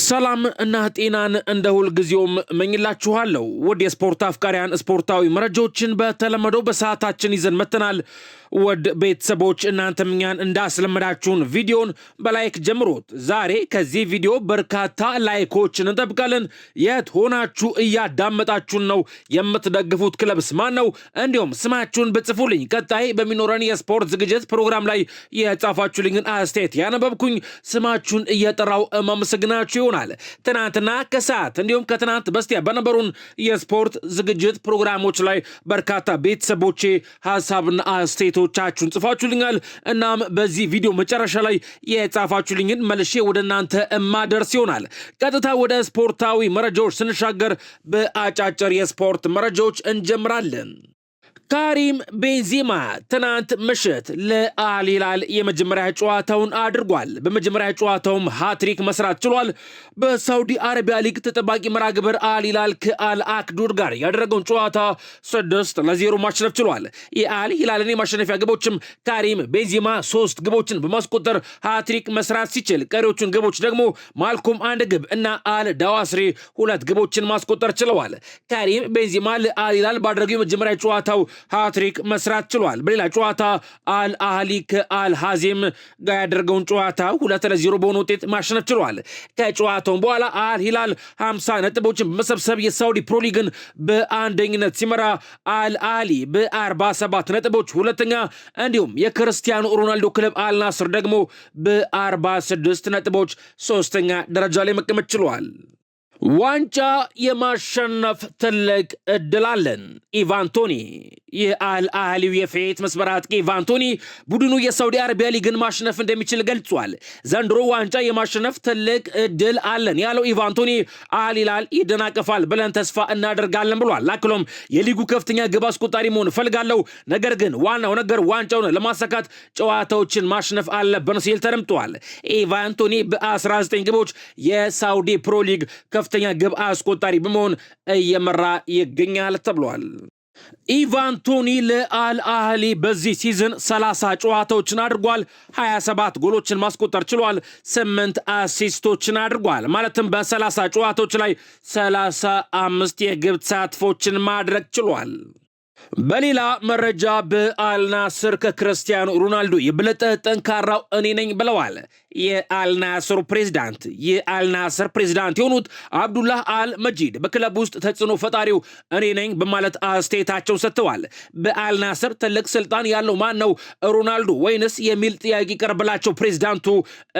ሰላም እና ጤናን እንደ ሁል ጊዜውም መኝላችኋለሁ። ወድ የስፖርት አፍቃሪያን ስፖርታዊ መረጃዎችን በተለመደው በሰዓታችን ይዘን መተናል። ወድ ቤተሰቦች እናንተም እኛን እንዳስለመዳችሁን ቪዲዮን በላይክ ጀምሩት። ዛሬ ከዚህ ቪዲዮ በርካታ ላይኮችን እንጠብቃለን። የት ሆናችሁ እያዳመጣችሁን ነው? የምትደግፉት ክለብስ ማን ነው? እንዲሁም ስማችሁን ብጽፉልኝ ቀጣይ በሚኖረን የስፖርት ዝግጅት ፕሮግራም ላይ የጻፋችሁልኝን አስተያየት ያነበብኩኝ ስማችሁን እየጠራው ማመሰግናችሁ ይሆናል። ትናንትና ከሰዓት እንዲሁም ከትናንት በስቲያ በነበሩን የስፖርት ዝግጅት ፕሮግራሞች ላይ በርካታ ቤተሰቦቼ ሐሳብና አስተያየቶቻችሁን ጽፋችሁልኛል። እናም በዚህ ቪዲዮ መጨረሻ ላይ የጻፋችሁልኝን መልሼ ወደ እናንተ ማደርስ ይሆናል። ቀጥታ ወደ ስፖርታዊ መረጃዎች ስንሻገር በአጫጭር የስፖርት መረጃዎች እንጀምራለን። ካሪም ቤንዚማ ትናንት ምሽት ለአል ሂላል የመጀመሪያ ጨዋታውን አድርጓል። በመጀመሪያ ጨዋታውም ሃትሪክ መስራት ችሏል። በሳውዲ አረቢያ ሊግ ተጠባቂ መርሃ ግብር አል ሂላል ከአል አክዱር ጋር ያደረገውን ጨዋታ 6-0 ማሸነፍ ችሏል። የአል ሂላልን የማሸነፊያ ግቦችም ካሪም ቤንዚማ 3 ግቦችን በማስቆጠር ሃትሪክ መስራት ሲችል ቀሪዎቹን ግቦች ደግሞ ማልኮም 1 ግብ እና አል ዳዋስሪ 2 ግቦችን ማስቆጠር ችለዋል። ካሪም ቤንዚማ ለአል ሂላል ባደረገው የመጀመሪያ ጨዋታው ሃትሪክ መስራት ችሏል። በሌላ ጨዋታ አል አህሊ ከአል ሀዜም ጋር ያደረገውን ጨዋታ 2-0 በሆነ ውጤት ማሸነፍ ችሏል። ከጨዋታው በኋላ አል ሂላል 50 ነጥቦችን በመሰብሰብ የሳውዲ ፕሮ ሊግን በአንደኝነት ሲመራ፣ አል አህሊ በ47 ነጥቦች ሁለተኛ፣ እንዲሁም የክርስቲያኖ ሮናልዶ ክለብ አል ናስር ደግሞ በ46 ነጥቦች ሶስተኛ ደረጃ ላይ መቀመጥ ችሏል። ዋንጫ የማሸነፍ ትልቅ እድል አለን። ኢቫን ቶኒ የአል አህሊው የፊት መስመር አጥቂ ኢቫን ቶኒ ቡድኑ የሳውዲ አረቢያ ሊግን ማሸነፍ እንደሚችል ገልጿል። ዘንድሮ ዋንጫ የማሸነፍ ትልቅ እድል አለን ያለው ኢቫን ቶኒ አል ሂላል ይደናቀፋል ብለን ተስፋ እናደርጋለን ብሏል። አክሎም የሊጉ ከፍተኛ ግብ አስቆጣሪ መሆን እፈልጋለሁ፣ ነገር ግን ዋናው ነገር ዋንጫውን ለማሳካት ጨዋታዎችን ማሸነፍ አለብን ሲል ተደምጧል። ኢቫን ቶኒ በ19 ግቦች የሳውዲ ፕሮ ሊግ ከፍተኛ ግብ አስቆጣሪ በመሆን እየመራ ይገኛል ተብሏል። ኢቫን ቶኒ ለአል አህሊ በዚህ ሲዝን 30 ጨዋታዎችን አድርጓል። 27 ጎሎችን ማስቆጠር ችሏል። 8 አሲስቶችን አድርጓል። ማለትም በ30 ጨዋታዎች ላይ 35 የግብ ተሳትፎችን ማድረግ ችሏል። በሌላ መረጃ በአል ናስር ከክርስቲያኖ ሮናልዶ የበለጠ ጠንካራው እኔ ነኝ ብለዋል የአል ናስር ፕሬዝዳንት የሆኑት አብዱላህ አል መጂድ በክለብ ውስጥ ተጽዕኖ ፈጣሪው እኔ ነኝ በማለት አስተያየታቸውን ሰጥተዋል። በአል ናስር ትልቅ ስልጣን ያለው ማን ነው፣ ሮናልዶ ወይንስ የሚል ጥያቄ ቀርበላቸው ፕሬዝዳንቱ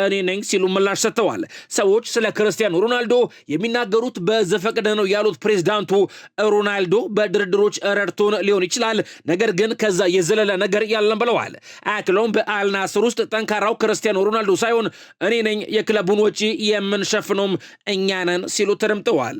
እኔ ነኝ ሲሉ ምላሽ ሰጥተዋል። ሰዎች ስለ ክርስቲያኖ ሮናልዶ የሚናገሩት በዘፈቀደ ነው ያሉት ፕሬዝዳንቱ ሮናልዶ በድርድሮች ረድቶን ሊሆን ይችላል፣ ነገር ግን ከዛ የዘለለ ነገር ያለን ብለዋል። አክሎም በአል ናስር ውስጥ ጠንካራው ክርስቲያኖ ሮናልዶ ሳይሆን እኔ ነኝ፣ የክለቡን ወጪ የምንሸፍነውም እኛ ነን ሲሉ ተደምጠዋል።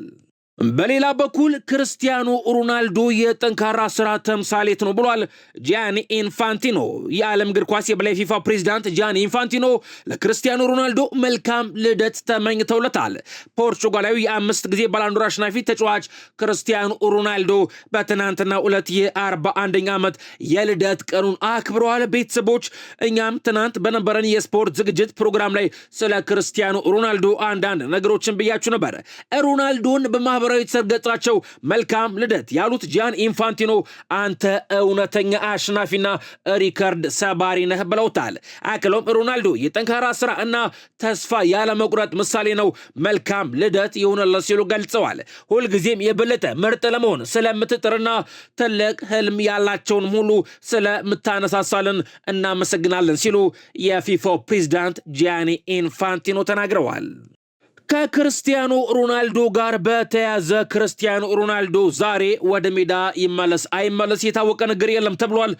በሌላ በኩል ክርስቲያኖ ሮናልዶ የጠንካራ ስራ ተምሳሌት ነው ብሏል ጂያኒ ኢንፋንቲኖ። የዓለም እግር ኳስ የበላይ ፊፋ ፕሬዝዳንት ጂያኒ ኢንፋንቲኖ ለክርስቲያኖ ሮናልዶ መልካም ልደት ተመኝተውለታል። ፖርቹጋላዊ የ5 ጊዜ ባላንዶር አሸናፊ ተጫዋች ክርስቲያኖ ሮናልዶ በትናንትናው ዕለት የ41ኛ ዓመት የልደት ቀኑን አክብረዋል። ቤተሰቦች እኛም ትናንት በነበረን የስፖርት ዝግጅት ፕሮግራም ላይ ስለ ክርስቲያኖ ሮናልዶ አንዳንድ ነገሮችን ብያችሁ ነበር። ሮናልዶን በማህበራዊ ትስስር ገጻቸው መልካም ልደት ያሉት ጂያን ኢንፋንቲኖ አንተ እውነተኛ አሸናፊና ሪከርድ ሰባሪ ነህ ብለውታል። አክሎም ሮናልዶ የጠንካራ ስራ እና ተስፋ ያለመቁረጥ ምሳሌ ነው፣ መልካም ልደት ይሁንልህ ሲሉ ገልጸዋል። ሁልጊዜም የበለጠ ምርጥ ለመሆን ስለምትጥርና ትልቅ ህልም ያላቸውን ሁሉ ስለምታነሳሳልን እናመሰግናለን ሲሉ የፊፋው ፕሬዝዳንት ጂያኒ ኢንፋንቲኖ ተናግረዋል። ከክርስቲያኖ ሮናልዶ ጋር በተያዘ ክርስቲያኖ ሮናልዶ ዛሬ ወደ ሜዳ ይመለስ አይመለስ የታወቀ ነገር የለም ተብሏል።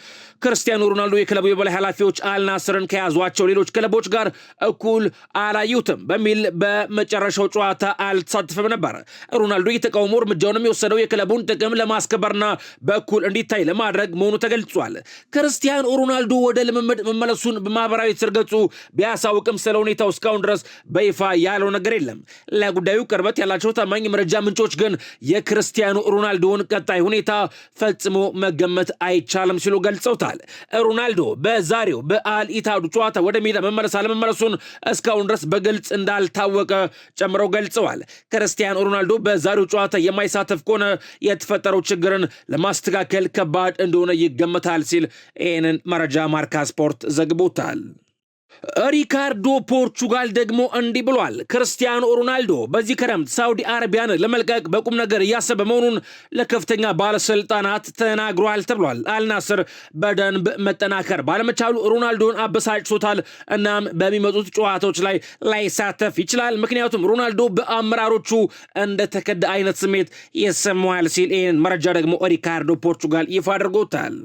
ክርስቲያኖ ሮናልዶ የክለቡ የበላይ ኃላፊዎች አልናስርን ከያዟቸው ሌሎች ክለቦች ጋር እኩል አላዩትም በሚል በመጨረሻው ጨዋታ አልተሳተፈም ነበር። ሮናልዶ የተቃውሞ እርምጃውንም የወሰደው የክለቡን ጥቅም ለማስከበርና በኩል እንዲታይ ለማድረግ መሆኑ ተገልጿል። ክርስቲያኖ ሮናልዶ ወደ ልምምድ መመለሱን በማህበራዊ ትስስር ገጹ ቢያሳውቅም ስለ ሁኔታው እስካሁን ድረስ በይፋ ያለው ነገር የለም። አይደለም። ለጉዳዩ ቅርበት ያላቸው ታማኝ መረጃ ምንጮች ግን የክርስቲያኖ ሮናልዶን ቀጣይ ሁኔታ ፈጽሞ መገመት አይቻልም ሲሉ ገልጸውታል። ሮናልዶ በዛሬው በአል ኢታዱ ጨዋታ ወደ ሜዳ መመለስ አለመመለሱን እስካሁን ድረስ በግልጽ እንዳልታወቀ ጨምረው ገልጸዋል። ክርስቲያኖ ሮናልዶ በዛሬው ጨዋታ የማይሳተፍ ከሆነ የተፈጠረው ችግርን ለማስተካከል ከባድ እንደሆነ ይገመታል ሲል ይህንን መረጃ ማርካ ስፖርት ዘግቦታል። ሪካርዶ ፖርቹጋል ደግሞ እንዲህ ብሏል። ክርስቲያኖ ሮናልዶ በዚህ ክረምት ሳውዲ አረቢያን ለመልቀቅ በቁም ነገር እያሰበ መሆኑን ለከፍተኛ ባለስልጣናት ተናግሯል ተብሏል። አልናስር በደንብ መጠናከር ባለመቻሉ ሮናልዶን አበሳጭቶታል። እናም በሚመጡት ጨዋታዎች ላይ ላይሳተፍ ይችላል። ምክንያቱም ሮናልዶ በአመራሮቹ እንደተከዳ አይነት ስሜት ይሰማዋል ሲል ይህን መረጃ ደግሞ ሪካርዶ ፖርቹጋል ይፋ አድርጎታል።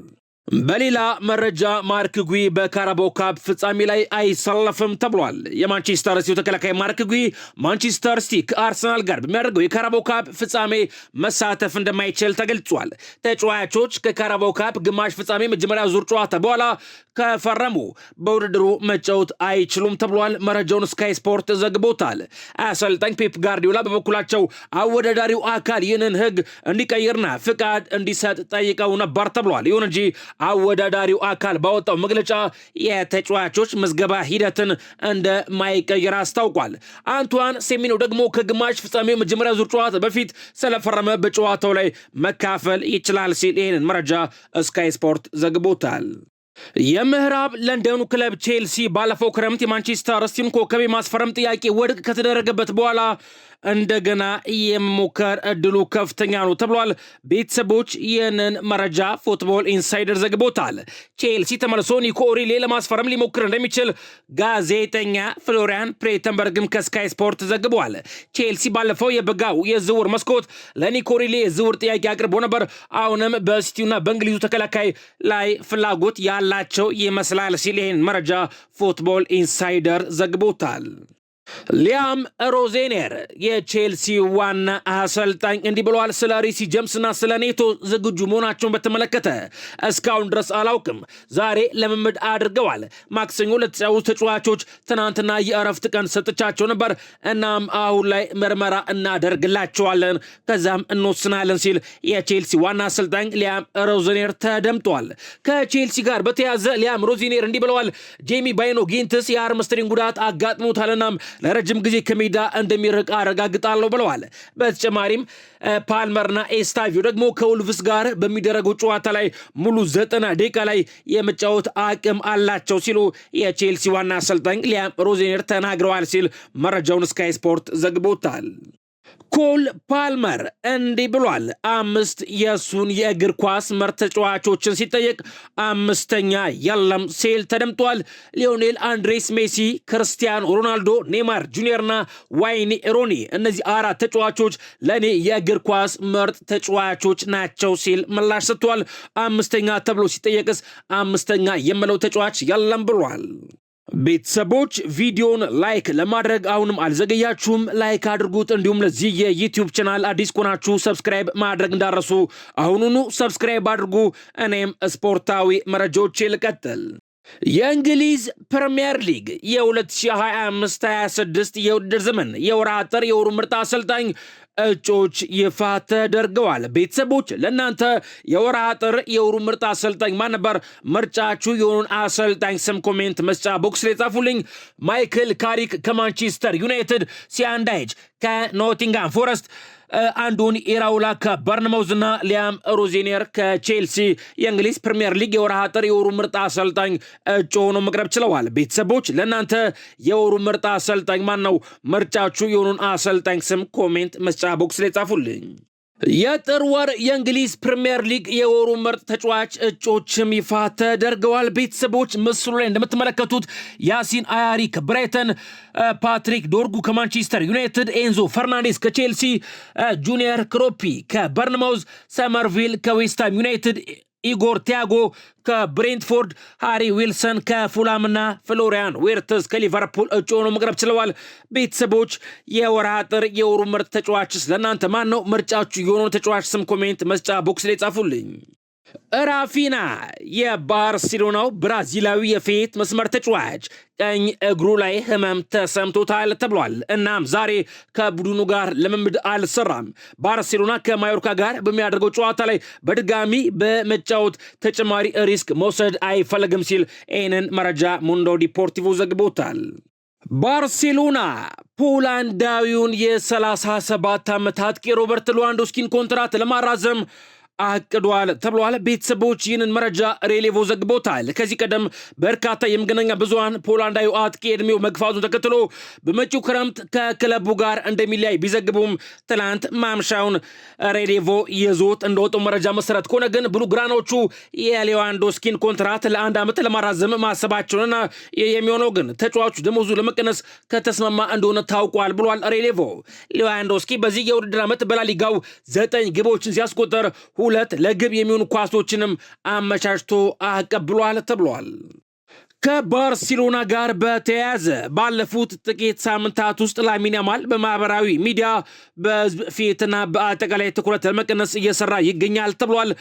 በሌላ መረጃ ማርክ ጉይ በካራባኦ ካፕ ፍጻሜ ላይ አይሰለፍም ተብሏል። የማንቸስተር ሲቲው ተከላካይ ማርክ ጉይ ማንቸስተር ሲቲ ከአርሰናል ጋር በሚያደርገው የካራባኦ ካፕ ፍጻሜ መሳተፍ እንደማይችል ተገልጿል። ተጫዋቾች ከካራባኦ ካፕ ግማሽ ፍጻሜ መጀመሪያ ዙር ጨዋታ በኋላ ከፈረሙ በውድድሩ መጫወት አይችሉም ተብሏል። መረጃውን ስካይ ስፖርት ዘግቦታል። አሰልጣኝ ፔፕ ጋርዲዮላ በበኩላቸው አወዳዳሪው አካል ይህንን ሕግ እንዲቀይርና ፍቃድ እንዲሰጥ ጠይቀው ነበር ተብሏል። ይሁን እንጂ አወዳዳሪው አካል ባወጣው መግለጫ የተጫዋቾች ምዝገባ ሂደትን እንደማይቀይር አስታውቋል። አንቷን ሴሚኖ ደግሞ ከግማሽ ፍጻሜው መጀመሪያ ዙር ጨዋታ በፊት ስለፈረመ በጨዋታው ላይ መካፈል ይችላል ሲል ይህንን መረጃ ስካይ ስፖርት ዘግቦታል። የምዕራብ ለንደኑ ክለብ ቼልሲ ባለፈው ክረምት የማንቸስተር ሲቲን ኮከብ የማስፈረም ጥያቄ ውድቅ ከተደረገበት በኋላ እንደገና የመሞከር እድሉ ከፍተኛ ነው ተብሏል። ቤተሰቦች ይህንን መረጃ ፉትቦል ኢንሳይደር ዘግቦታል። ቼልሲ ተመልሶ ኒኮ ኦሪሌ ለማስፈረም ሊሞክር እንደሚችል ጋዜጠኛ ፍሎሪያን ፕሬተንበርግም ከስካይ ስፖርት ዘግቧል። ቼልሲ ባለፈው የበጋው የዝውውር መስኮት ለኒኮ ኦሪሌ የዝውውር ጥያቄ አቅርቦ ነበር። አሁንም በሲቲውና በእንግሊዙ ተከላካይ ላይ ፍላጎት ያላቸው ይመስላል ሲል ይህን መረጃ ፉትቦል ኢንሳይደር ዘግቦታል። ሊያም ሮዜኔር የቼልሲ ዋና አሰልጣኝ እንዲህ ብለዋል። ስለ ሪሲ ጀምስና ስለ ኔቶ ዝግጁ መሆናቸውን በተመለከተ እስካሁን ድረስ አላውቅም። ዛሬ ልምምድ አድርገዋል። ማክሰኞ ለተጫወቱ ተጫዋቾች ትናንትና የእረፍት ቀን ሰጥቻቸው ነበር። እናም አሁን ላይ ምርመራ እናደርግላቸዋለን፣ ከዛም እንወስናለን ሲል የቼልሲ ዋና አሰልጣኝ ሊያም ሮዜኔር ተደምጧል። ከቼልሲ ጋር በተያዘ ሊያም ሮዜኔር እንዲህ ብለዋል። ጄሚ ባይኖ ጊንትስ የአርምስትሪንግ ጉዳት አጋጥሞታልና ለረጅም ጊዜ ከሜዳ እንደሚርቅ አረጋግጣለሁ ብለዋል። በተጨማሪም ፓልመርና ኤስታቪዮ ደግሞ ከውልቭስ ጋር በሚደረገው ጨዋታ ላይ ሙሉ 90 ደቂቃ ላይ የመጫወት አቅም አላቸው ሲሉ የቼልሲ ዋና አሰልጣኝ ሊያም ሮዜኔር ተናግረዋል ሲል መረጃውን ስካይ ስፖርት ዘግቦታል። ኮል ፓልመር እንዲህ ብሏል። 5 የእሱን የእግር ኳስ ምርጥ ተጫዋቾችን ሲጠየቅ 5ኛ የለም ሲል ተደምጧል። ሊዮኔል አንድሬስ ሜሲ፣ ክርስቲያኖ ሮናልዶ፣ ኔይማር ጁኒየርና ዋይኒ ሮኒ እነዚህ 4 ተጫዋቾች ለእኔ የእግር ኳስ ምርጥ ተጫዋቾች ናቸው ሲል ምላሽ ሰጥቷል። 5ኛ ተብሎ ሲጠየቅስ 5ኛ የምለው ተጫዋች የለም ብሏል። ቤተሰቦች ቪዲዮን ላይክ ለማድረግ አሁንም አልዘገያችሁም፣ ላይክ አድርጉት። እንዲሁም ለዚህ የዩቲዩብ ቻናል አዲስ ከሆናችሁ ሰብስክራይብ ማድረግ እንዳረሱ አሁኑኑ ሰብስክራይብ አድርጉ። እኔም ስፖርታዊ መረጃዎች ልቀጥል። የእንግሊዝ ፕሪሚየር ሊግ የ2025-26 የውድድር ዘመን የወርሃ ጥር የወሩ ምርጥ አሰልጣኝ እጩዎች ይፋ ተደርገዋል። ቤተሰቦች ለእናንተ የወርሃ ጥር የወሩ ምርጥ አሰልጣኝ ማን ነበር? ምርጫችሁ የሆኑን አሰልጣኝ ስም ኮሜንት መስጫ ቦክስ ላይ ጻፉልኝ። ማይክል ካሪክ ከማንቸስተር ዩናይትድ፣ ሲያን ዳይች ከኖቲንጋም ፎረስት፣ አንዶኒ ኢራውላ ከበርንማውዝ እና ሊያም ሮዜኔር ከቼልሲ የእንግሊዝ ፕሪሚየር ሊግ የወርሃ ጥር የወሩ ምርጥ አሰልጣኝ እጩ ሆነው መቅረብ ችለዋል። ቤተሰቦች ለእናንተ የወሩ ምርጥ አሰልጣኝ ማን ነው? ምርጫችሁ የሆኑን አሰልጣኝ ስም ኮሜንት መስጫ ቦክስ ላይ ጻፉልኝ። የጥር ወር የእንግሊዝ ፕሪሚየር ሊግ የወሩ ምርጥ ተጫዋች እጮችም ይፋ ተደርገዋል። ቤተሰቦች ምስሉ ላይ እንደምትመለከቱት ያሲን አያሪ ከብራይተን፣ ፓትሪክ ዶርጉ ከማንቸስተር ዩናይትድ፣ ኤንዞ ፈርናንዴስ ከቼልሲ፣ ጁኒየር ክሮፒ ከበርንማውዝ፣ ሰመርቪል ከዌስትሃም ዩናይትድ፣ ኢጎር ቲያጎ ከብሬንትፎርድ፣ ሃሪ ዊልሰን ከፉላምና ፍሎሪያን ዌርትስ ከሊቨርፑል እጩ ሆነው መቅረብ ችለዋል። ቤተሰቦች የወርሃ ጥር የወሩ ምርጥ ተጫዋችስ ለእናንተ ማን ነው? ምርጫችሁ የሆነው ተጫዋች ስም ኮሜንት መስጫ ቦክስ ላይ ጻፉልኝ። ራፊና የባርሴሎናው ብራዚላዊ የፊት መስመር ተጫዋች ቀኝ እግሩ ላይ ህመም ተሰምቶታል ተብሏል። እናም ዛሬ ከቡድኑ ጋር ልምምድ አልሰራም። ባርሴሎና ከማዮርካ ጋር በሚያደርገው ጨዋታ ላይ በድጋሚ በመጫወት ተጨማሪ ሪስክ መውሰድ አይፈልግም ሲል ይህንን መረጃ ሙንዶ ዲፖርቲቮ ዘግቦታል። ባርሴሎና ፖላንዳዊውን የ37 ዓመታት ሮበርት ሌዋንዶስኪን ኮንትራት ለማራዘም አቅዷል ተብሏል። ቤተሰቦች ይህንን መረጃ ሬሌቮ ዘግቦታል። ከዚህ ቀደም በርካታ የመገናኛ ብዙሃን ፖላንዳዊ አጥቂ ዕድሜው መግፋቱን ተከትሎ በመጪው ክረምት ከክለቡ ጋር እንደሚለያይ ቢዘግቡም ትላንት ማምሻውን ሬሌቮ ይዞት እንደወጣው መረጃ መሰረት ከሆነ ግን ብሉግራኖቹ የሌዋንዶስኪን ኮንትራት ለአንድ ዓመት ለማራዘም ማሰባቸውንና የሚሆነው ግን ተጫዋቹ ደሞዙ ለመቀነስ ከተስማማ እንደሆነ ታውቋል ብሏል ሬሌቮ። ሌዋንዶስኪ በዚህ የውድድር ዓመት በላሊጋው 9 ግቦችን ሲያስቆጠር 2 ለግብ የሚሆኑ ኳሶችንም አመቻችቶ አቀብሏል ተብሏል። ከባርሴሎና ጋር በተያያዘ ባለፉት ጥቂት ሳምንታት ውስጥ ላሚን ያማል በማህበራዊ ሚዲያ በህዝብ ፊትና በአጠቃላይ ትኩረት ለመቀነስ እየሰራ ይገኛል ተብሏል።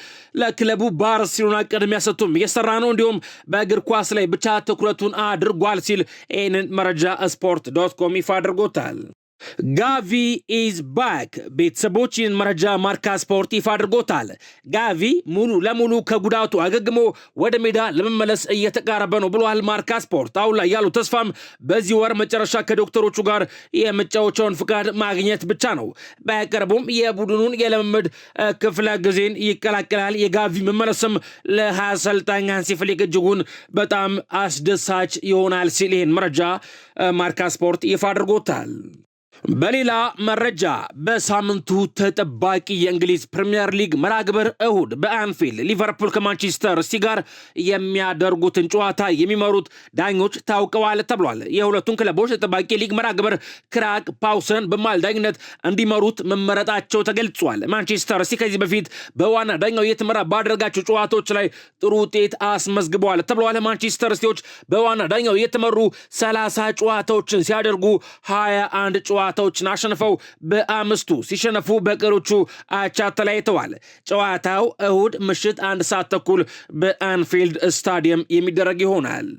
ለክለቡ ባርሴሎና ቅድሚያ ሰጥቶም እየሰራ ነው፣ እንዲሁም በእግር ኳስ ላይ ብቻ ትኩረቱን አድርጓል ሲል ይህንን መረጃ sport.com ይፋ አድርጎታል። ጋቪ ኢዝ ባክ። ቤተሰቦችን መረጃ ማርካ ስፖርት ይፋ አድርጎታል። ጋቪ ሙሉ ለሙሉ ከጉዳቱ አገግሞ ወደ ሜዳ ለመመለስ እየተቃረበ ነው ብሏል ማርካ ስፖርት። አሁን ላይ ያለው ተስፋም በዚህ ወር መጨረሻ ከዶክተሮቹ ጋር የመጫወቻውን ፍቃድ ማግኘት ብቻ ነው። በቅርቡም የቡድኑን የልምምድ ክፍለ ጊዜን ይቀላቀላል። የጋቪ መመለስም ለአሰልጣኝ ሃንሲ ፍሊክ እጅጉን በጣም አስደሳች ይሆናል ሲል ይህን መረጃ ማርካ ስፖርት ይፋ አድርጎታል። በሌላ መረጃ በሳምንቱ ተጠባቂ የእንግሊዝ ፕሪሚየር ሊግ መራግብር እሁድ በአንፊልድ ሊቨርፑል ከማንቸስተር ሲቲ ጋር የሚያደርጉትን ጨዋታ የሚመሩት ዳኞች ታውቀዋል ተብሏል። የሁለቱን ክለቦች ተጠባቂ ሊግ መራግብር ክራግ ፓውሰን በማልዳኝነት እንዲመሩት መመረጣቸው ተገልጿል። ማንቸስተር ሲቲ ከዚህ በፊት በዋና ዳኛው እየተመራ ባደረጋቸው ጨዋታዎች ላይ ጥሩ ውጤት አስመዝግበዋል ተብሏል። ማንቸስተር ሲቲዎች በዋና ዳኛው እየተመሩ 30 ጨዋታዎችን ሲያደርጉ 21 ጨዋታዎችን አሸንፈው በ5ቱ ሲሸነፉ በቀሮቹ አቻ ተለያይተዋል። ጨዋታው እሁድ ምሽት 1 ሰዓት ተኩል በአንፊልድ ስታዲየም የሚደረግ ይሆናል።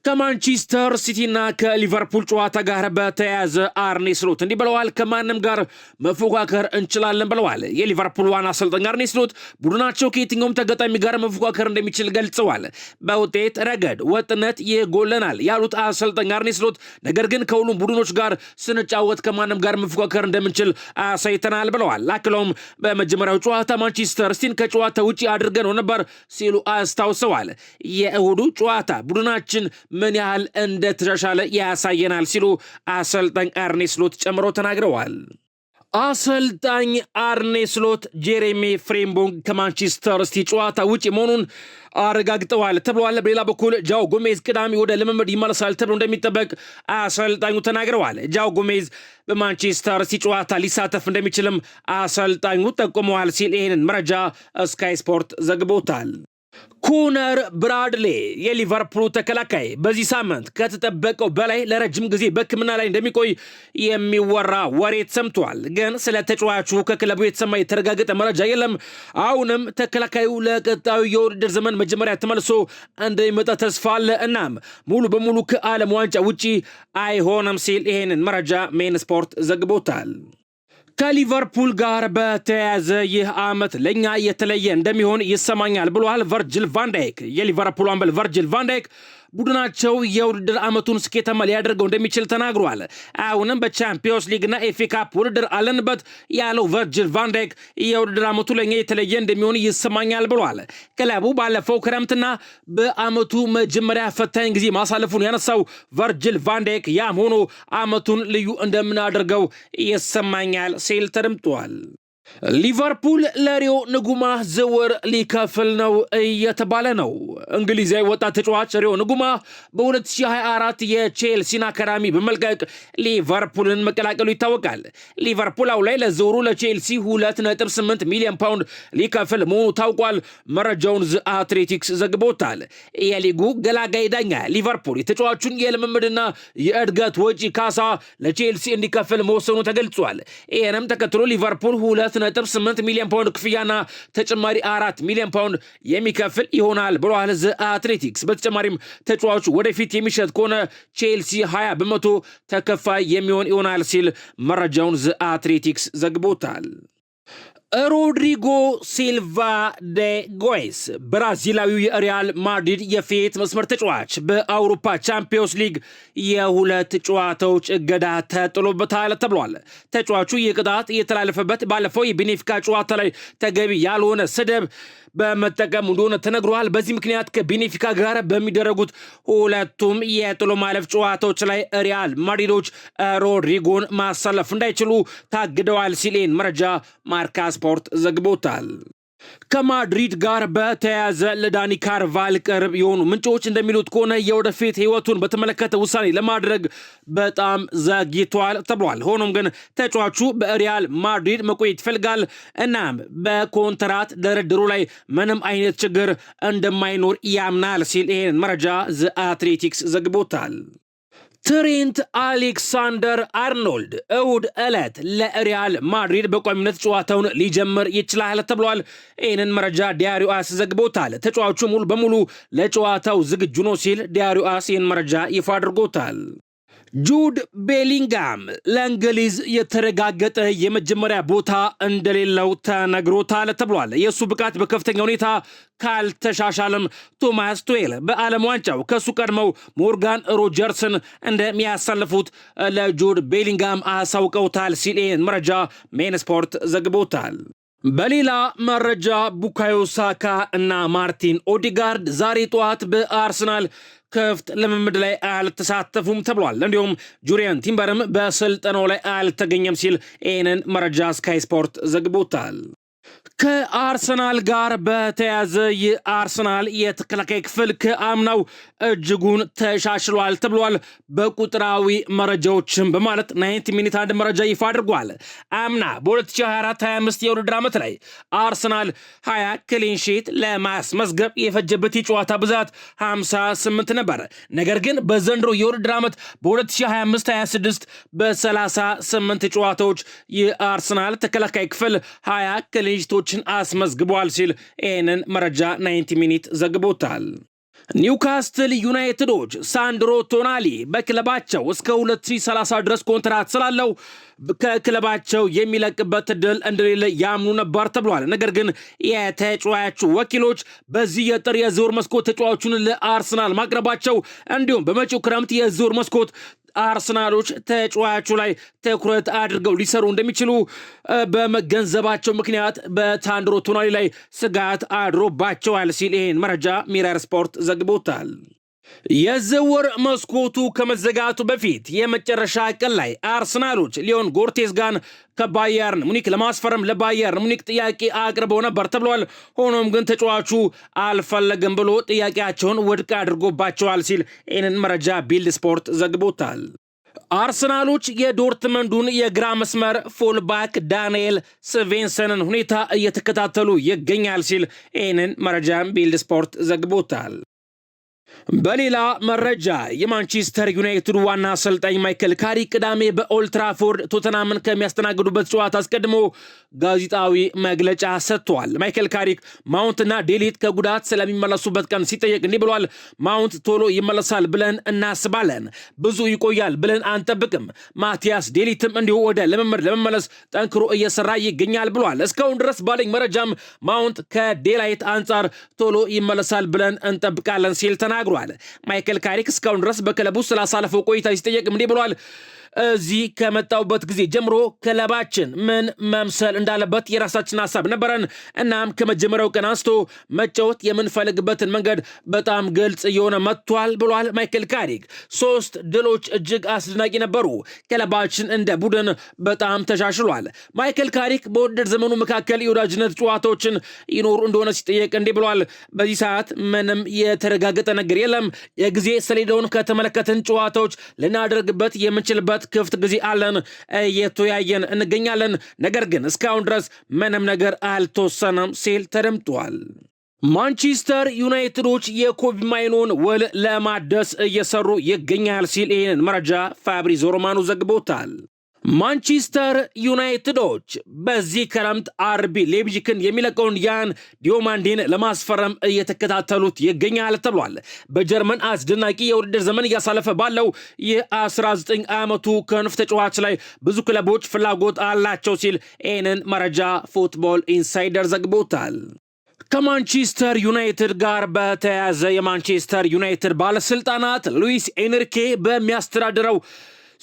ከማንቸስተር ሲቲና ከሊቨርፑል ጨዋታ ጋር በተያያዘ አርኔ ስሎት እንዲህ ብለዋል። ከማንም ጋር መፎካከር እንችላለን ብለዋል። የሊቨርፑል ዋና አሰልጣኝ አርኔ ስሎት ቡድናቸው ከየትኛውም ተጋጣሚ ጋር መፎካከር እንደሚችል ገልጸዋል። በውጤት ረገድ ወጥነት ይጎለናል ያሉት አሰልጣኝ አርኔ ስሎት ነገር ግን ከሁሉም ቡድኖች ጋር ስንጫወት ከማንም ጋር መፎካከር እንደምንችል አሳይተናል ብለዋል። አክለውም በመጀመሪያው ጨዋታ ማንቸስተር ሲቲን ከጨዋታ ውጪ አድርገነው ነበር ሲሉ አስታውሰዋል። የእሁዱ ጨዋታ ቡድናችን ምን ያህል እንደተሻሻለ ያሳየናል ሲሉ አሰልጣኝ አርኔ ስሎት ጨምሮ ተናግረዋል። አሰልጣኝ አርኔ ስሎት ጄሬሚ ፍሬምቦንግ ከማንቸስተር ሲቲ ጨዋታ ውጪ መሆኑን አረጋግጠዋል ተብሏል። በሌላ በኩል ጃው ጎሜዝ ቅዳሜ ወደ ልምምድ ይመለሳል ተብሎ እንደሚጠበቅ አሰልጣኙ ተናግረዋል። ጃው ጎሜዝ በማንቸስተር ሲቲ ጨዋታ ሊሳተፍ እንደሚችልም አሰልጣኙ ጠቁመዋል ሲል ይህንን መረጃ ስካይ ስፖርት ዘግቦታል። ኮነር ብራድሌ የሊቨርፑል ተከላካይ በዚህ ሳምንት ከተጠበቀው በላይ ለረጅም ጊዜ በሕክምና ላይ እንደሚቆይ የሚወራ ወሬ ተሰምቷል። ግን ስለ ተጫዋቹ ከክለቡ የተሰማ የተረጋገጠ መረጃ የለም። አሁንም ተከላካዩ ለቀጣዩ የውድድር ዘመን መጀመሪያ ተመልሶ እንደሚመጣ ተስፋ አለ። እናም ሙሉ በሙሉ ከዓለም ዋንጫ ውጪ አይሆንም ሲል ይሄንን መረጃ ሜን ስፖርት ዘግቦታል። ከሊቨርፑል ጋር በተያያዘ ይህ ዓመት ለኛ የተለየ እንደሚሆን ይሰማኛል ብሏል ቨርጂል ቫን ዳይክ። የሊቨርፑል አምበል ቨርጂል ቫን ዳይክ ቡድናቸው የውድድር ዓመቱን ስኬታማ ሊያደርገው እንደሚችል ተናግሯል። አሁንም በቻምፒዮንስ ሊግና ኤፍኤ ካፕ ውድድር አለንበት ያለው ቨርጂል ቫን ዳይክ የውድድር ዓመቱ ለኛ የተለየ እንደሚሆን ይሰማኛል ብሏል። ክለቡ ባለፈው ክረምትና በዓመቱ መጀመሪያ ፈታኝ ጊዜ ማሳለፉን ያነሳው ቨርጂል ቫን ዳይክ ያም ሆኖ ዓመቱን ልዩ እንደምናደርገው ይሰማኛል ሲል ተደምጧል። ሊቨርፑል ለሪዮ ንጉማ ዝውውር ሊከፍል ነው እየተባለ ነው። እንግሊዛዊ ወጣት ተጫዋች ሪዮ ንጉማ በ2024 የቼልሲን አካዳሚ በመልቀቅ ሊቨርፑልን መቀላቀሉ ይታወቃል። ሊቨርፑል አሁን ላይ ለዝውውሩ ለቼልሲ 2.8 ሚሊዮን ፓውንድ ሊከፍል መሆኑ ታውቋል። መረጃውን ዘ አትሌቲክስ ዘግቦታል። የሊጉ ገላጋይ ዳኛ ሊቨርፑል የተጫዋቹን የልምምድና የእድገት ወጪ ካሳ ለቼልሲ እንዲከፍል መወሰኑ ተገልጿል። ይህንም ተከትሎ ሊቨርፑል 2.8 ሚሊዮን ፓውንድ ክፍያና ተጨማሪ 4 ሚሊዮን ፓውንድ የሚከፍል ይሆናል ብሏል ዘ አትሌቲክስ። በተጨማሪም ተጫዋቹ ወደፊት የሚሸጥ ከሆነ ቼልሲ 20% ተከፋይ የሚሆን ይሆናል ሲል መረጃውን ዘ አትሌቲክስ ዘግቦታል። ሮድሪጎ ሲልቫ ደ ጎይስ ብራዚላዊው የሪያል ማድሪድ የፊት መስመር ተጫዋች በአውሮፓ ቻምፒዮንስ ሊግ የሁለት ጨዋታዎች እገዳ ተጥሎበታል ተብሏል። ተጫዋቹ የቅጣት የተላለፈበት ባለፈው የቤኔፊካ ጨዋታ ላይ ተገቢ ያልሆነ ስድብ በመጠቀም እንደሆነ ተነግሯል። በዚህ ምክንያት ከቤኔፊካ ጋር በሚደረጉት ሁለቱም የጥሎ ማለፍ ጨዋታዎች ላይ ሪያል ማድሪዶች ሮድሪጎን ማሰለፍ እንዳይችሉ ታግደዋል ሲል መረጃ ማርካ ስፖርት ዘግቦታል። ከማድሪድ ጋር በተያያዘ ለዳኒ ካርቫል ቅርብ የሆኑ ምንጮች እንደሚሉት ከሆነ የወደፊት ህይወቱን በተመለከተ ውሳኔ ለማድረግ በጣም ዘግይቷል ተብሏል። ሆኖም ግን ተጫዋቹ በሪያል ማድሪድ መቆየት ይፈልጋል። እናም በኮንትራት ድርድሩ ላይ ምንም አይነት ችግር እንደማይኖር ያምናል ሲል ይህን መረጃ ዘ አትሌቲክስ ዘግቦታል። ትሬንት አሌክሳንደር አርኖልድ እሁድ ዕለት ለሪያል ማድሪድ በቋሚነት ጨዋታውን ሊጀምር ይችላል ተብሏል። ይህንን መረጃ ዲያሪዮ አስ ዘግቦታል። ተጫዋቹ ሙሉ በሙሉ ለጨዋታው ዝግጁ ነው ሲል ዲያሪዮ አስ ይህን መረጃ ይፋ አድርጎታል። ጁድ ቤሊንጋም ለእንግሊዝ የተረጋገጠ የመጀመሪያ ቦታ እንደሌለው ተነግሮታል ተብሏል። የእሱ ብቃት በከፍተኛ ሁኔታ ካልተሻሻለም ቶማስ ቱዌል በዓለም ዋንጫው ከሱ ቀድመው ሞርጋን ሮጀርስን እንደሚያሳልፉት ለጁድ ቤሊንጋም አሳውቀውታል ሲል መረጃ ሜን ስፖርት ዘግቦታል። በሌላ መረጃ ቡካዮ ሳካ እና ማርቲን ኦዲጋርድ ዛሬ ጠዋት በአርሰናል ክፍት ልምምድ ላይ አልተሳተፉም ተብሏል። እንዲሁም ጁሪያን ቲምበርም በስልጠናው ላይ አልተገኘም ሲል ይህንን መረጃ ስካይ ስፖርት ዘግቦታል። ከአርሰናል ጋር በተያያዘ የአርሰናል የተከላካይ ክፍል ከአምናው እጅጉን ተሻሽሏል ተብሏል። በቁጥራዊ መረጃዎችም በማለት 90 ሚኒት አንድ መረጃ ይፋ አድርጓል። አምና በ2024-25 የውድድር ዓመት ላይ አርሰናል 20 ክሊንሺት ለማስመዝገብ የፈጀበት የጨዋታ ብዛት 58 ነበር። ነገር ግን በዘንድሮ የውድድር ዓመት በ2025-26 በ38 ጨዋታዎች የአርሰናል ተከላካይ ክፍል 20 ክሊንሺቶችን አስመዝግቧል ሲል ይህንን መረጃ 90 ሚኒት ዘግቦታል። ኒውካስትል ዩናይትዶች ሳንድሮ ቶናሊ በክለባቸው እስከ 2030 ድረስ ኮንትራት ስላለው ከክለባቸው የሚለቅበት እድል እንደሌለ ያምኑ ነበር ተብሏል። ነገር ግን የተጫዋቹ ወኪሎች በዚህ የጥር የዝውውር መስኮት ተጫዋቹን ለአርሰናል ማቅረባቸው እንዲሁም በመጪው ክረምት የዝውውር መስኮት አርሰናሎች ተጫዋቹ ላይ ትኩረት አድርገው ሊሰሩ እንደሚችሉ በመገንዘባቸው ምክንያት በሳንድሮ ቶናሊ ላይ ስጋት አድሮባቸዋል ሲል ይህን መረጃ ሚረር ስፖርት ዘግቦታል። የዝውውር መስኮቱ ከመዘጋቱ በፊት የመጨረሻ ቀን ላይ አርሰናሎች ሊዮን ጎርቴዝጋን ከባየርን ሙኒክ ለማስፈረም ለባየርን ሙኒክ ጥያቄ አቅርበው ነበር ተብሏል። ሆኖም ግን ተጫዋቹ አልፈለግም ብሎ ጥያቄያቸውን ውድቅ አድርጎባቸዋል ሲል ይህንን መረጃ ቢልድ ስፖርት ዘግቦታል። አርሰናሎች የዶርትመንዱን የግራ መስመር ፉልባክ ዳንኤል ስቬንሰንን ሁኔታ እየተከታተሉ ይገኛል ሲል ይህንን መረጃ ቢልድ ስፖርት ዘግቦታል። በሌላ መረጃ የማንቸስተር ዩናይትድ ዋና አሰልጣኝ ማይከል ካሪክ ቅዳሜ በኦልትራፎርድ ቶተናምን ከሚያስተናግዱበት ጨዋታ አስቀድሞ ጋዜጣዊ መግለጫ ሰጥቷል። ማይከል ካሪክ ማውንትና ዴሊት ከጉዳት ስለሚመለሱበት ቀን ሲጠየቅ እንዲህ ብሏል። ማውንት ቶሎ ይመለሳል ብለን እናስባለን፣ ብዙ ይቆያል ብለን አንጠብቅም። ማቲያስ ዴሊትም እንዲሁ ወደ ልምምድ ለመመለስ ጠንክሮ እየሰራ ይገኛል ብሏል። እስካሁን ድረስ ባለኝ መረጃም ማውንት ከዴላይት አንጻር ቶሎ ይመለሳል ብለን እንጠብቃለን ሲል ተናግሯል። ማይከል ካሪክ እስካሁን ድረስ በክለቡ ስላሳለፈው ቆይታ ሲጠየቅም እንዲህ ብሏል። እዚህ ከመጣውበት ጊዜ ጀምሮ ክለባችን ምን መምሰል እንዳለበት የራሳችን ሀሳብ ነበረን። እናም ከመጀመሪያው ቀን አንስቶ መጫወት የምንፈልግበትን መንገድ በጣም ግልጽ እየሆነ መጥቷል ብሏል ማይከል ካሪክ። 3 ድሎች እጅግ አስደናቂ ነበሩ። ክለባችን እንደ ቡድን በጣም ተሻሽሏል። ማይከል ካሪክ በውድድር ዘመኑ መካከል የወዳጅነት ጨዋታዎችን ይኖሩ እንደሆነ ሲጠየቅ እንዲህ ብሏል። በዚህ ሰዓት ምንም የተረጋገጠ ነገር የለም። የጊዜ ሰሌዳውን ከተመለከትን ጨዋታዎች ልናደርግበት የምንችልበት ክፍት ጊዜ አለን፣ እየተወያየን እንገኛለን። ነገር ግን እስካሁን ድረስ ምንም ነገር አልተወሰነም ሲል ተደምጧል። ማንቸስተር ዩናይትዶች የኮቢ ማይኖን ውል ለማደስ እየሰሩ ይገኛል ሲል ይህንን መረጃ ፋብሪዞ ሮማኖ ዘግቦታል። ማንቸስተር ዩናይትዶች በዚህ ክረምት አርቢ ሌፕዚግን የሚለቀውን ያን ዲዮማንዲን ለማስፈረም እየተከታተሉት ይገኛል ተብሏል። በጀርመን አስደናቂ የውድድር ዘመን እያሳለፈ ባለው የ19 ዓመቱ ክንፍ ተጫዋች ላይ ብዙ ክለቦች ፍላጎት አላቸው ሲል ይህንን መረጃ ፉትቦል ኢንሳይደር ዘግቦታል። ከማንቸስተር ዩናይትድ ጋር በተያያዘ የማንቸስተር ዩናይትድ ባለስልጣናት ሉዊስ ኤንሪኬ በሚያስተዳድረው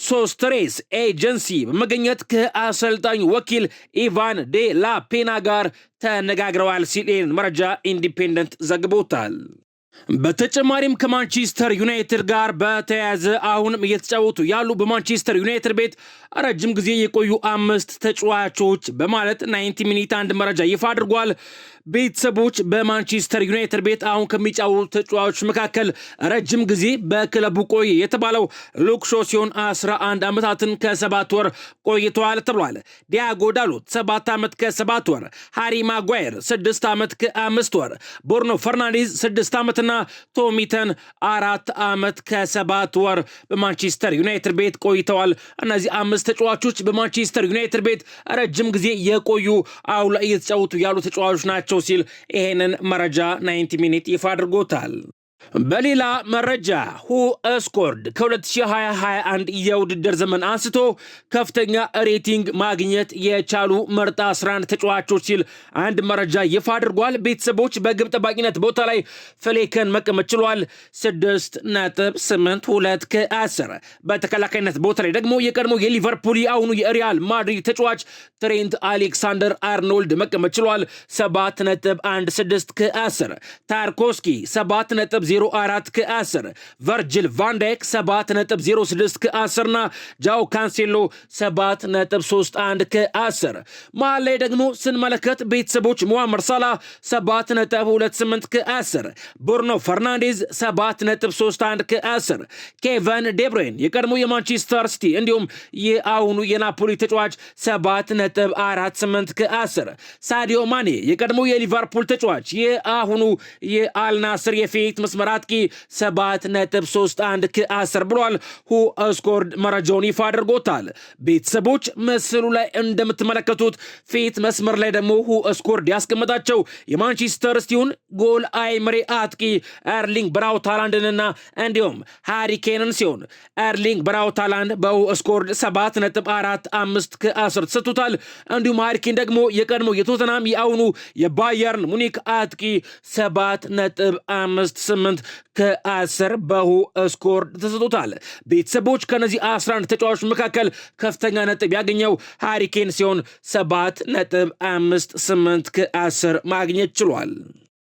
ሶስተሬስ ኤጀንሲ በመገኘት ከአሰልጣኝ ወኪል ኢቫን ዴ ላ ፔና ጋር ተነጋግረዋል ሲል መረጃ ኢንዲፔንደንት ዘግቦታል። በተጨማሪም ከማንቸስተር ዩናይትድ ጋር በተያያዘ አሁንም እየተጫወቱ ያሉ በማንቸስተር ዩናይትድ ቤት ረጅም ጊዜ የቆዩ 5 ተጫዋቾች በማለት 90 ሚኒት አንድ መረጃ ይፋ አድርጓል። ቤተሰቦች በማንቸስተር ዩናይትድ ቤት አሁን ከሚጫወቱ ተጫዋቾች መካከል ረጅም ጊዜ በክለቡ ቆየ የተባለው ሉክ ሾ ሲሆን 11 ዓመታትን ከ7 ወር ቆይተዋል ተብሏል። ዲያጎ ዳሎት 7 ዓመት ከ7 ወር፣ ሃሪ ማጓየር 6 ዓመት ከ5 ወር፣ ቦርኖ ፈርናንዴዝ 6 ዓመትና ቶሚተን 4 ዓመት ከ7 ወር በማንቸስተር ዩናይትድ ቤት ቆይተዋል። እነዚህ 5 ተጫዋቾች በማንቸስተር ዩናይትድ ቤት ረጅም ጊዜ የቆዩ አሁን ላይ እየተጫወቱ ያሉ ተጫዋቾች ናቸው ሲል ይሄንን መረጃ 90 ሚኒት ይፋ አድርጎታል። በሌላ መረጃ ሁ ስኮርድ ከ2021 የውድድር ዘመን አንስቶ ከፍተኛ ሬቲንግ ማግኘት የቻሉ ምርጥ 11 ተጫዋቾች ሲል አንድ መረጃ ይፋ አድርጓል። ቤተሰቦች በግብ ጠባቂነት ቦታ ላይ ፍሌከን መቀመጥ ችሏል 6.82 ከ10። በተከላካይነት ቦታ ላይ ደግሞ የቀድሞ የሊቨርፑል አሁኑ የሪያል ማድሪድ ተጫዋች ትሬንት አሌክሳንደር አርኖልድ መቀመጥ ችሏል 7.16 ከ10። ታርኮስኪ 7.04 ከ10፣ ቨርጅል ቫንዳይክ 7.06 ከ10 ና ጃኦ ካንሴሎ 7.31 ከ10። መሃል ላይ ደግሞ ስንመለከት ቤተሰቦች ሙሐመድ ሳላ 7.28 ከ10፣ ብሩኖ ፈርናንዴዝ 7.31 ከ10፣ ኬቨን ዴብሮይን የቀድሞ የማንቸስተር ሲቲ እንዲሁም የአሁኑ የናፖሊ ተጫዋች 7.48 ከ10፣ ሳዲዮ ማኔ የቀድሞ የሊቨርፑል ተጫዋች የአሁኑ የአልናስር የፊት መስመር አጥቂ 7.31 ከ10 ብሏል። ሁ ስኮርድ መረጃውን ይፋ አድርጎታል። ቤተሰቦች ምስሉ ላይ እንደምትመለከቱት ፊት መስመር ላይ ደግሞ ሁ ስኮርድ ያስቀመጣቸው የማንቸስተር ሲቲውን ጎል አይምሬ አጥቂ ኤርሊንግ ብራውት ሃላንድንና እንዲሁም ሃሪ ኬንን ሲሆን ኤርሊንግ ብራውት ሃላንድ በሁ ስኮርድ 7.45 ከ10 ተሰጥቶታል። እንዲሁም ሃሪ ኬን ደግሞ የቀድሞ የቶተናም የአሁኑ የባየርን ሙኒክ አጥቂ 7.58 ከ10 በሁ ስኮርድ ተሰጥቶታል። ቤተሰቦች ከነዚህ 11 ተጫዋቾች መካከል ከፍተኛ ነጥብ ያገኘው ሃሪ ኬን ሲሆን 7.58 ከ10 ማግኘት ችሏል።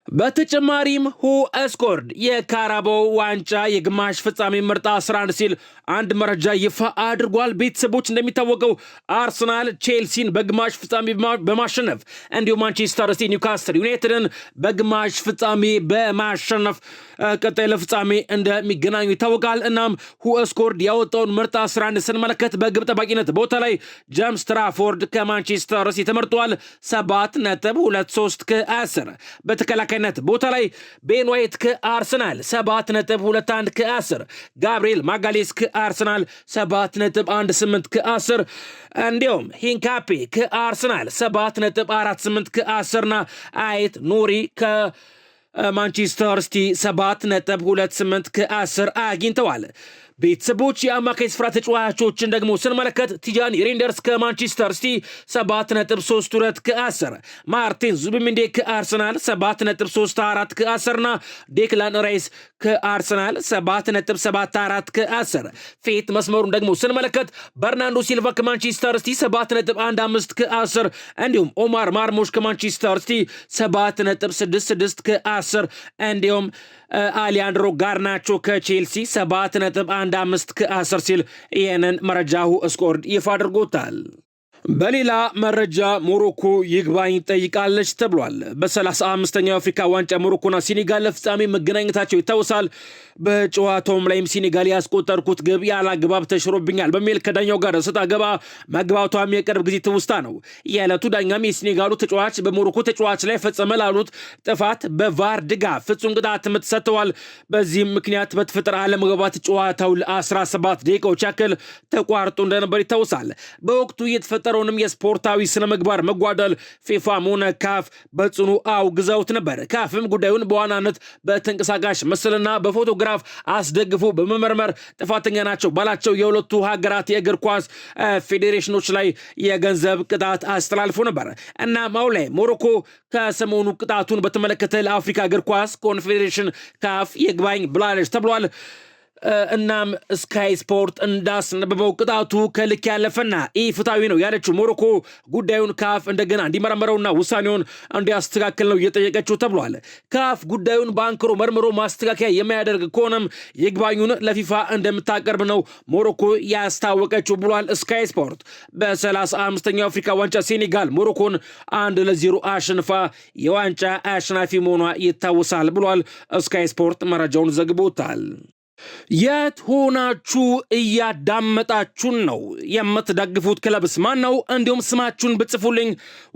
በተጨማሪም ሁ ስኮርድ የካራባኦ ዋንጫ የግማሽ ፍጻሜ ምርጥ 11 ሲል አንድ መረጃ ይፋ አድርጓል። ቤተሰቦች እንደሚታወቀው አርሰናል ቼልሲን በግማሽ ፍጻሜ በማሸነፍ እንዲሁም ማንቸስተር ሲቲ ኒውካስትል ዩናይትድን በግማሽ ፍጻሜ በማሸነፍ ቀጣይ ለፍጻሜ እንደሚገናኙ ይታወቃል። እናም ሁ ስኮርድ ያወጣውን ምርጥ 11 ስንመለከት በግብ ጠባቂነት ቦታ ላይ ጄምስ ትራፎርድ ከማንቸስተር ሲቲ ተመርጧል 7.23 ከ10። በተከላካይነት ቦታ ላይ ቤን ዋይት ከአርሰናል 7.21 ከ10፣ ጋብሪኤል ማጋሌስ ከአርሰናል 7.18 ከ10፣ እንዲሁም ሂንካፔ ከአርሰናል 7.48 ከ10 ና አይት ኑሪ ከማንቸስተር ሲቲ 7.28 ከ10 አግኝተዋል። ቤተሰቦች የአማካይ ስፍራ ተጫዋቾችን ደግሞ ስንመለከት ቲጃኒ ሬንደርስ ከማንቸስተር ሲቲ 7.32 ከ10፣ ማርቲን ዙቢሜንዲ ከአርሰናል 7.34 ከ10 ና ዴክላን ራይስ ከአርሰናል 7.74 ከ10። ፊት መስመሩን ደግሞ ስንመለከት በርናንዶ ሲልቫ ከማንቸስተር ሲቲ 7.15 ከ10 እንዲሁም ኦማር ማርሞሽ ከማንቸስተር ሲቲ 7.66 ከ10 እንዲሁም አሊያንድሮ ጋርናቾ ከቼልሲ 7.15 ከ10 ሲል ይህንን መረጃው ስኮርድ ይፋ አድርጎታል። በሌላ መረጃ ሞሮኮ ይግባኝ ጠይቃለች ተብሏል። በ35ኛው የአፍሪካ ዋንጫ ሞሮኮና ሴኔጋል ለፍጻሜ መገናኘታቸው ይታወሳል። በጨዋታውም ላይም ሴኔጋል ያስቆጠርኩት ግብ ያላግባብ ተሽሮብኛል በሚል ከዳኛው ጋር ስጣ ገባ መግባቷም የቅርብ ጊዜ ትውስታ ነው። የዕለቱ ዳኛም የሴኔጋሉ ተጫዋች በሞሮኮ ተጫዋች ላይ ፈጸመ ላሉት ጥፋት በቫር ድጋፍ ፍጹም ቅጣት ምት ሰጥተዋል። በዚህም ምክንያት በተፈጠረ አለመግባባት ጨዋታው ለ17 ደቂቃዎች ያክል ተቋርጦ እንደነበር ይታወሳል። በወቅቱ የተፈጠረውንም የስፖርታዊ ስነ ምግባር መጓደል ፊፋም ሆነ ካፍ በጽኑ አውግዘውት ነበር። ካፍም ጉዳዩን በዋናነት በተንቀሳቃሽ ምስልና በፎቶግራፍ አስደግፎ በመመርመር ጥፋተኛ ናቸው ባላቸው የሁለቱ ሀገራት የእግር ኳስ ፌዴሬሽኖች ላይ የገንዘብ ቅጣት አስተላልፎ ነበር እና አሁን ላይ ሞሮኮ ከሰሞኑ ቅጣቱን በተመለከተ ለአፍሪካ እግር ኳስ ኮንፌዴሬሽን ካፍ ይግባኝ ብላለች ተብሏል። እናም ስካይ ስፖርት እንዳስነበበው ቅጣቱ ከልክ ያለፈና ኢፍትሐዊ ነው ያለችው ሞሮኮ ጉዳዩን ካፍ እንደገና እንዲመረምረውና ውሳኔውን እንዲያስተካክል ነው እየጠየቀችው ተብሏል። ካፍ ጉዳዩን በአንክሮ መርምሮ ማስተካከያ የሚያደርግ ከሆነም ይግባኙን ለፊፋ እንደምታቀርብ ነው ሞሮኮ ያስታወቀችው ብሏል ስካይ ስፖርት። በ35ኛው አፍሪካ ዋንጫ ሴኔጋል ሞሮኮን 1-0 አሸንፋ የዋንጫ አሸናፊ መሆኗ ይታወሳል ብሏል ስካይ ስፖርት መረጃውን ዘግቦታል። የት ሆናችሁ እያዳመጣችሁን ነው? የምትደግፉት ክለብስ ማን ነው? እንዲሁም ስማችሁን ብጽፉልኝ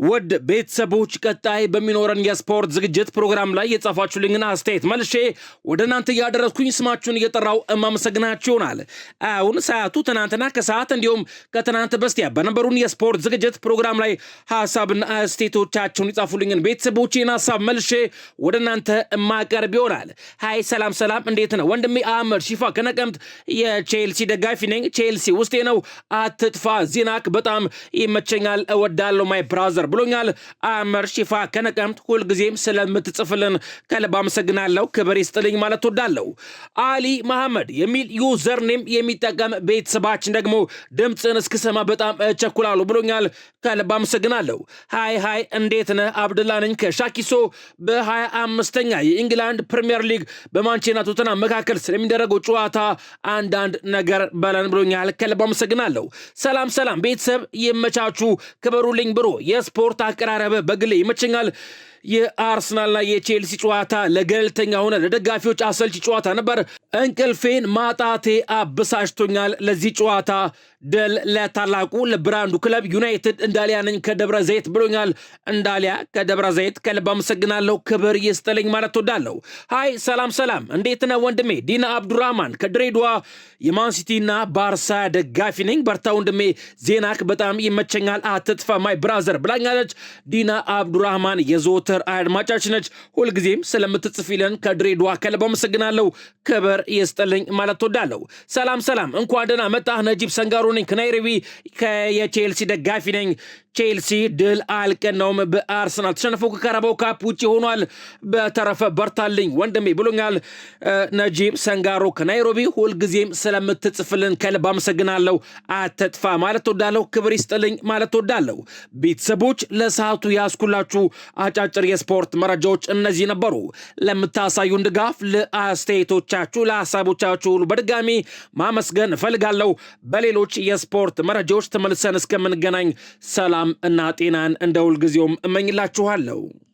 ውድ ቤተሰቦች ቀጣይ በሚኖረን የስፖርት ዝግጅት ፕሮግራም ላይ የጻፋችሁልኝን አስተያየት መልሼ ወደ እናንተ እያደረስኩኝ ስማችሁን እየጠራው እማመሰግናችሁ ይሆናል። አሁን ሰዓቱ ትናንትና ከሰዓት እንዲሁም ከትናንት በስቲያ በነበሩን የስፖርት ዝግጅት ፕሮግራም ላይ ሀሳብና አስተያየቶቻችሁን የጻፉልኝን ቤተሰቦቼን ሀሳብ መልሼ ወደ እናንተ ማቀርብ ይሆናል። ሃይ ሰላም ሰላም፣ እንዴት ነው ወንድሜ ሺፋ ከነቀምት የቼልሲ ደጋፊ ነኝ። ቼልሲ ውስጤ ነው። አትጥፋ ዜናክ በጣም ይመቸኛል፣ እወዳለሁ ማይ ብራዘር ብሎኛል። አመር ሺፋ ከነቀምት ሁልጊዜም ስለምትጽፍልን ከልብ አመሰግናለሁ፣ ክብር ይስጥልኝ ማለት ወዳለሁ። አሊ መሐመድ የሚል ዩዘርኔም የሚጠቀም ቤተሰባችን ደግሞ ድምፅን እስክሰማ በጣም እቸኩላለሁ ብሎኛል። ከልብ አመሰግናለሁ። ሃይ እንዴት ነህ? አብደላ ነኝ ከሻኪሶ። በ25ኛ የኢንግላንድ ፕሪሚየር ሊግ በማንቸስተር ቶተንሃም መካከል ስለሚደረገው ጨዋታ አንዳንድ ነገር በለን ብሎኛል። ከልብ አመሰግናለሁ። ሰላም ቤተሰብ ይመቻችሁ፣ ክበሩልኝ ብሮ የስፖርት አቀራረብ በግሌ ይመቸኛል። የአርሰናልና የቼልሲ ጨዋታ ለገለልተኛ ሆነ ለደጋፊዎች አሰልቺ ጨዋታ ነበር። እንቅልፌን ማጣቴ አበሳጭቶኛል። ለዚህ ጨዋታ ድል ለታላቁ ለብራንዱ ክለብ ዩናይትድ እንዳሊያ ነኝ ከደብረ ዘይት ብሎኛል። እንዳሊያ ከደብረ ዘይት ከልብ አመሰግናለሁ፣ ክብር ይስጥልኝ ማለት ወዳለሁ። ሃይ ሰላም እንዴት ነህ ወንድሜ? ዲና አብዱራህማን ከድሬዳዋ የማንሲቲና ባርሳ ደጋፊ ነኝ። በርታ ወንድሜ፣ ዜናክ በጣም ይመቸኛል፣ አትጥፋ ማይ ብራዘር ብላኛለች። ዲና አብዱራህማን የዘወትር አድማጫችን ነች። ሁልጊዜም ስለምትጽፊልን ከድሬዳዋ ከልብ አመሰግናለሁ፣ ክብር ይስጥልኝ ማለት ወዳለሁ። ሰላም እንኳን ደህና መጣህ። ነጂብ ሰንጋሮ ነኝ ከናይሮቢ የቼልሲ ደጋፊ ነኝ። ቼልሲ ድል አልቀናውም፣ በአርሰናል ተሸንፎ ከካራባው ካፕ ውጭ ሆኗል። በተረፈ በርታልኝ ወንድሜ ብሎኛል ነጂብ ሰንጋሮ ከናይሮቢ። ሁልጊዜም ስለምትጽፍልን ከልብ አመሰግናለሁ፣ አትጥፋ ማለት ወዳለሁ፣ ክብር ይስጥልኝ ማለት ወዳለሁ። ቤተሰቦች ለሰዓቱ ያስኩላችሁ አጫጭር የስፖርት መረጃዎች እነዚህ ነበሩ። ለምታሳዩን ድጋፍ፣ ለአስተያየቶቻችሁ፣ ለሀሳቦቻችሁ ሁሉ በድጋሚ ማመስገን እፈልጋለሁ። በሌሎች የስፖርት መረጃዎች ተመልሰን እስከምንገናኝ ሰላም እና ጤናን እንደ ሁልጊዜውም እመኝላችኋለሁ።